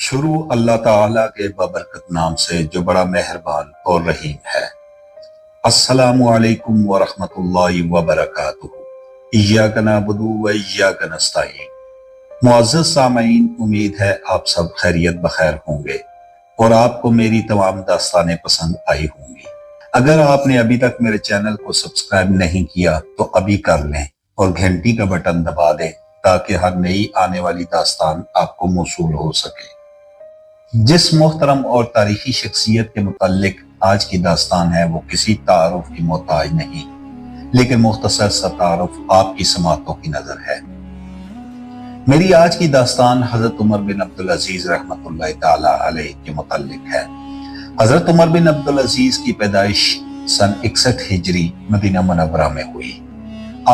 شروع اللہ تعالیٰ کے بابرکت نام سے جو بڑا مہربان اور رحیم ہے۔ السلام علیکم ورحمۃ اللہ وبرکاتہ۔ ایاک نعبد و ایاک نستعین۔ معزز سامعین، امید ہے آپ سب خیریت بخیر ہوں گے اور آپ کو میری تمام داستانیں پسند آئی ہوں گی۔ اگر آپ نے ابھی تک میرے چینل کو سبسکرائب نہیں کیا تو ابھی کر لیں اور گھنٹی کا بٹن دبا دیں تاکہ ہر نئی آنے والی داستان آپ کو موصول ہو سکے۔ جس محترم اور تاریخی شخصیت کے متعلق آج کی داستان ہے وہ کسی تعارف کی محتاج نہیں، لیکن مختصر سا تعارف آپ کی سماعتوں کی نظر ہے۔ میری آج کی داستان حضرت عمر بن عبدالعزیز رحمۃ اللہ تعالی علیہ کے متعلق ہے۔ حضرت عمر بن عبدالعزیز کی پیدائش سن 61 ہجری مدینہ منورہ میں ہوئی۔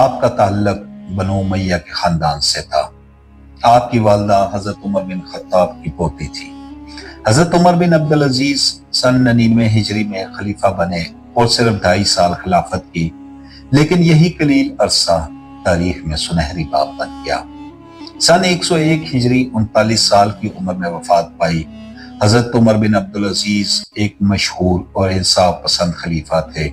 آپ کا تعلق بنو امیہ کے خاندان سے تھا۔ آپ کی والدہ حضرت عمر بن خطاب کی پوتی تھی۔ حضرت عمر بن عبدالعزیز سن 99 ہجری میں خلیفہ بنے اور صرف 2.5 سال خلافت کی، لیکن یہی قلیل عرصہ تاریخ میں سنہری باب بن گیا۔ سن 101 ہجری 39 سال کی عمر میں وفات پائی۔ حضرت عمر بن عبدالعزیز ایک مشہور اور انصاف پسند خلیفہ تھے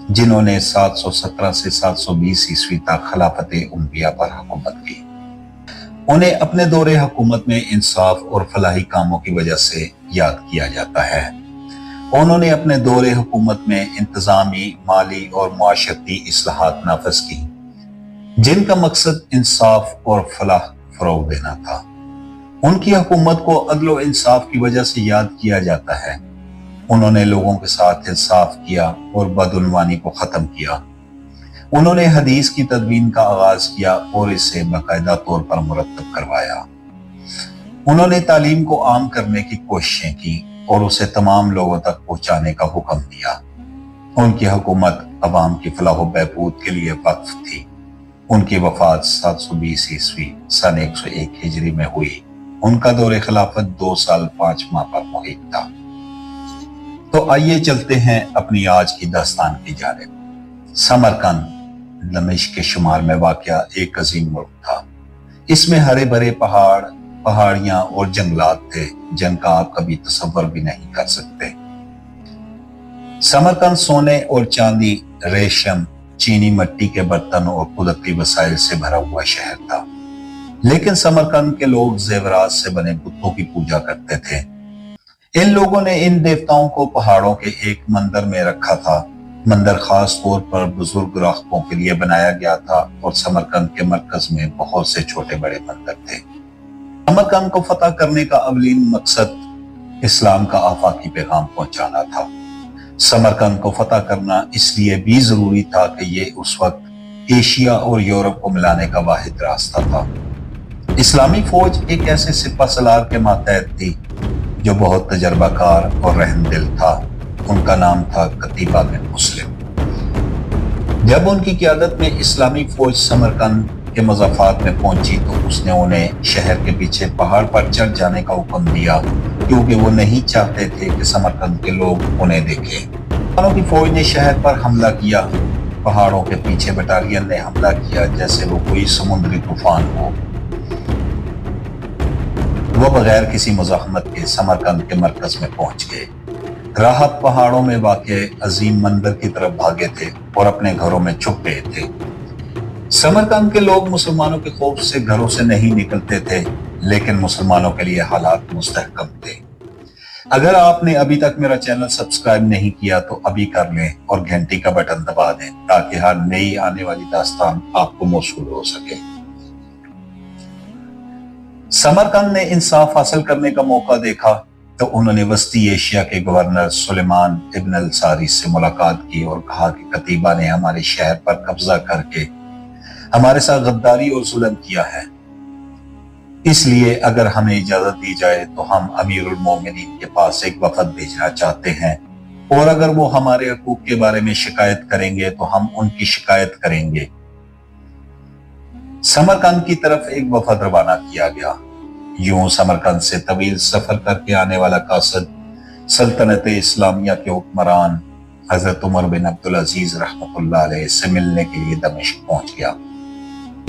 جنہوں نے 717 سے 720 عیسوی تک خلافت انبیاء پر حکومت کی۔ انہیں اپنے دور حکومت میں انصاف اور فلاحی کاموں کی وجہ سے یاد کیا جاتا ہے۔ انہوں نے اپنے دور حکومت میں انتظامی، مالی اور معاشرتی اصلاحات نافذ کی جن کا مقصد انصاف اور فلاح فروغ دینا تھا۔ ان کی حکومت کو عدل و انصاف کی وجہ سے یاد کیا جاتا ہے۔ انہوں نے لوگوں کے ساتھ انصاف کیا اور بدعنوانی کو ختم کیا۔ انہوں نے حدیث کی تدوین کا آغاز کیا اور اسے باقاعدہ طور پر مرتب کروایا۔ انہوں نے تعلیم کو عام کرنے کی کوششیں کی اور اسے تمام لوگوں تک پہنچانے کا حکم دیا۔ ان کی حکومت عوام کی فلاح و بہبود کے لیے وقف تھی۔ ان کی وفات 720 عیسوی سن 101 ہجری میں ہوئی۔ ان کا دور خلافت 2 سال 5 ماہ پر محیط تھا۔ تو آئیے چلتے ہیں اپنی آج کی داستان کی جانب۔ سمرقند دمشق کے شمال میں واقع ایک عظیم ملک تھا۔ اس میں ہرے بھرے پہاڑ، پہاڑیاں اور جنگلات تھے جن کا آپ کبھی تصور بھی نہیں کر سکتے۔ سمرقند سونے اور چاندی، ریشم، چینی مٹی کے برتن اور قدرتی وسائل سے بھرا ہوا شہر تھا، لیکن سمرقند کے لوگ زیورات سے بنے بتوں کی پوجا کرتے تھے۔ ان لوگوں نے ان دیوتاؤں کو پہاڑوں کے ایک مندر میں رکھا تھا۔ مندر خاص طور پر بزرگ راہبوں کے لیے بنایا گیا تھا اور سمرقند کے مرکز میں بہت سے چھوٹے بڑے مندر تھے۔ سمرقند کو فتح کرنے کا اولین مقصد اسلام کا آفاقی پیغام پہنچانا تھا۔ سمرقند کو فتح کرنا اس لیے بھی ضروری تھا کہ یہ اس وقت ایشیا اور یورپ کو ملانے کا واحد راستہ تھا۔ اسلامی فوج ایک ایسے سپہ سالار کے ماتحت تھی جو بہت تجربہ کار اور رحم دل تھا۔ ان کا نام تھا قتیبہ بن مسلم۔ جب ان کی قیادت میں اسلامی فوج سمرقند کے مضافات میں پہنچی تو اس نے انہیں شہر کے پیچھے پہاڑ پر چڑھ جانے کا حکم دیا، کیونکہ وہ نہیں چاہتے تھے کہ سمرقند کے لوگ انہیں دیکھیں۔ مسلمانوں کی فوج نے شہر پر حملہ کیا۔ پہاڑوں کے پیچھے بٹالین نے حملہ کیا جیسے وہ کوئی سمندری طوفان ہو۔ وہ بغیر کسی مزاحمت کے سمرقند کے مرکز میں پہنچ گئے۔ راہب پہاڑوں میں واقع عظیم مندر کی طرف بھاگے تھے اور اپنے گھروں میں چھپ گئے تھے۔ سمرقند کے لوگ مسلمانوں کے خوف سے گھروں سے نہیں نکلتے تھے، لیکن مسلمانوں کے لیے حالات مستحکم تھے۔ اگر آپ نے ابھی تک میرا چینل سبسکرائب نہیں کیا تو ابھی کر لیں اور گھنٹی کا بٹن دبا دیں تاکہ ہر نئی آنے والی داستان آپ کو موصول ہو سکے۔ سمرقند نے انصاف حاصل کرنے کا موقع دیکھا تو انہوں نے وسطی ایشیا کے گورنر سلیمان ابن الساری سے ملاقات کی اور کہا کہ قتیبہ نے ہمارے شہر پر قبضہ کر کے ہمارے ساتھ غداری اور ظلم کیا ہے، اس لیے اگر ہمیں اجازت دی جائے تو ہم امیر المومنین کے پاس ایک وفد بھیجنا چاہتے ہیں، اور اگر وہ ہمارے حقوق کے بارے میں شکایت کریں گے تو ہم ان کی شکایت کریں گے۔ سمرقند کی طرف ایک وفد روانہ کیا گیا۔ یوں سمرقند سے طویل سفر کر کے آنے والا قاصد سلطنت اسلامیہ کے حکمران حضرت عمر بن عبدالعزیز رحمۃ اللہ علیہ سے ملنے کے لیے دمشق پہنچ گیا۔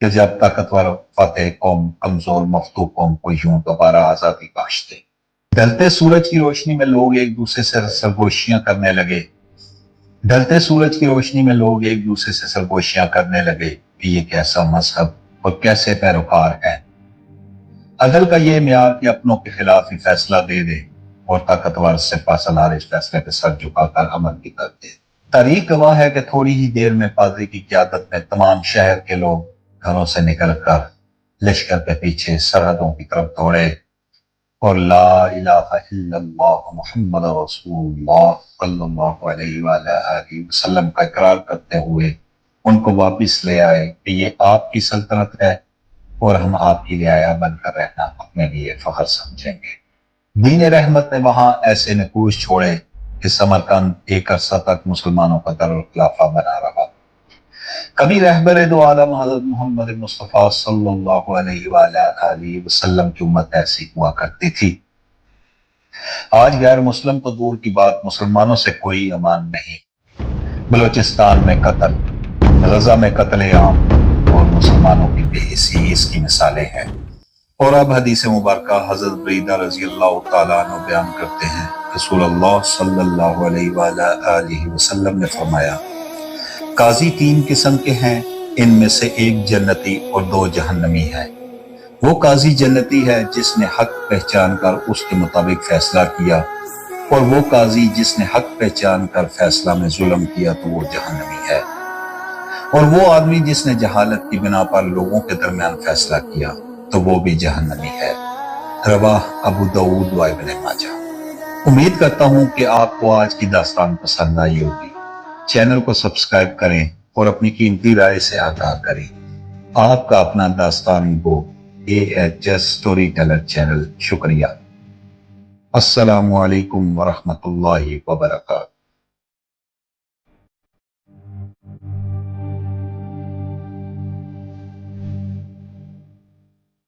کہ جب طاقتور فاتح قوم کمزور مفتوح قوم کو یوں دوبارہ آزادی بخش دے۔ ڈھلتے سورج کی روشنی میں لوگ ایک دوسرے سے سرگوشیاں کرنے لگے ڈھلتے سورج کی روشنی میں لوگ ایک دوسرے سے سرگوشیاں کرنے لگے کہ یہ کیسا مذہب اور کیسے پیروکار ہے۔ عدل کا یہ معیار کہ اپنوں کے خلاف ہی فیصلہ دے دے اور طاقتور سپہ سالار اس فیصلے پہ سر جھکا کر عمل بھی کر دے۔ تاریخ گواہ ہے کہ تھوڑی ہی دیر میں قاضی کی قیادت میں تمام شہر کے لوگ گھروں سے نکل کر لشکر کے پیچھے سرحدوں کی طرف دوڑے اور لا الہ الا اللہ محمد رسول اللہ صلی اللہ علیہ وآلہ وسلم کا اقرار کرتے ہوئے ان کو واپس لے آئے کہ یہ آپ کی سلطنت ہے اور ہم آپ کی رعایا بن کر رہنا اپنے لیے فخر سمجھیں گے۔ دین رحمت نے وہاں ایسے نقوش چھوڑے کہ سمرقند ایک عرصہ تک مسلمانوں کا دارالخلافہ بنا رہا۔ کبھی رہبر دو عالم حضرت محمد مصطفیٰ صلی اللہ علیہ وآلہ وسلم کی امت ایسی ہوا کرتی تھی۔ آج غیر مسلم تو دور کی بات مسلمانوں سے کوئی امان نہیں۔ بلوچستان میں قتل، غزہ میں قتل عام اور مسلمانوں کی بے حسی اس کی مثالیں ہیں۔ اور اب حدیث مبارکہ حضرت بریدہ رضی اللہ تعالیٰ عنہ بیان کرتے ہیں، رسول اللہ صلی اللہ علیہ وآلہ وسلم نے فرمایا، قاضی تین قسم کے ہیں، ان میں سے ایک جنتی اور دو جہنمی ہیں۔ وہ قاضی جنتی ہے جس نے حق پہچان کر اس کے مطابق فیصلہ کیا، اور وہ قاضی جس نے حق پہچان کر فیصلہ میں ظلم کیا تو وہ جہنمی ہے۔ اور وہ آدمی جس نے جہالت کی بنا پر لوگوں کے درمیان فیصلہ کیا تو وہ بھی جہنمی ہے۔ رواہ ابو داؤد و ابن ماجہ۔ امید کرتا ہوں کہ آپ کو آج کی داستان پسند آئی ہوگی۔ چینل کو سبسکرائب کریں اور اپنی قیمتی رائے سے آگاہ کریں۔ آپ کا اپنا داستان گو AHS اسٹوری ٹیلر چینل۔ شکریہ۔ السلام علیکم ورحمۃ اللہ وبرکاتہ۔